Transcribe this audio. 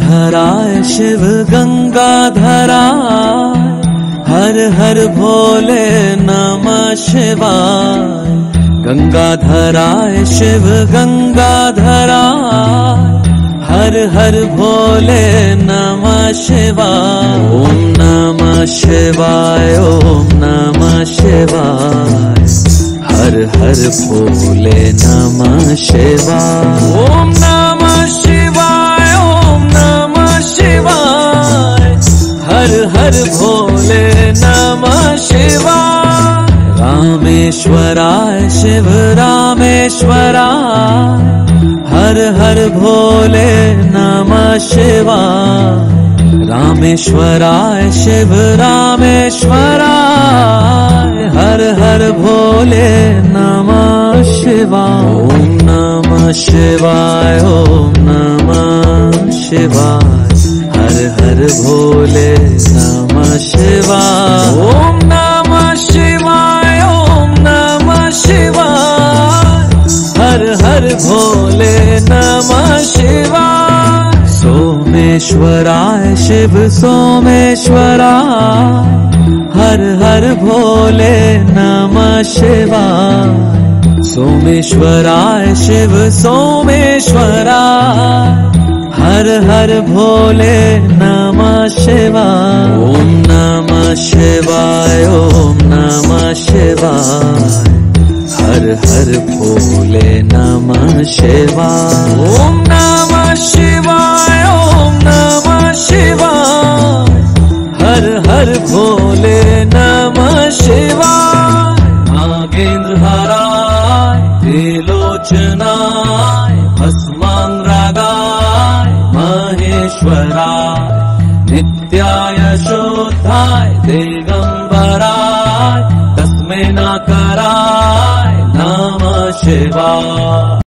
गंगाधराय शिव गंगाधराय, हर हर भोले नमः शिवाय। गंगाधराय शिव गंगाधराय, हर हर भोले नमः शिवाय। ओम नमः शिवाय, ओम नमः शिवाय, हर हर भोले नमः शिवाय। ओम नमः शिवाय, ओम नमः शिवाय, हर हर भोले नमः शिवाय। रामेश्वराय शिव रामेश्वराय, हर हर भोले नमः शिवाय। रामेश्वराय शिव रामेश्वराय, हर हर भोले नमः शिवाय। ओम नमः शिवाय, ओम नमः शिवाय, हर हर भोले नमः शिवाय। ओम नमः शिवाय, ओम नमः शिवाय, हर हर भोले नमः शिवाय। सोमेश्वराय शिव सोमेश्वराय, हर हर भोले नमः शिवाय। सोमेश्वराय शिव सोमेश्वराय, हर हर भोले नमः शिवाय। ओम नमः शिवाय, ओम नमः शिवाय, हर हर भोले नमः शिवाय। ओम नमः शिवाय, ओम नमः शिवाय, हर हर भोले नमः शिवाय। नागेंद्रहाराय त्रिलोचनाय भस्मांगरागाय महेश्वराय, नित्याय शुद्धाय दिगंबराय, तस्मै नकाराय नमः शिवाय।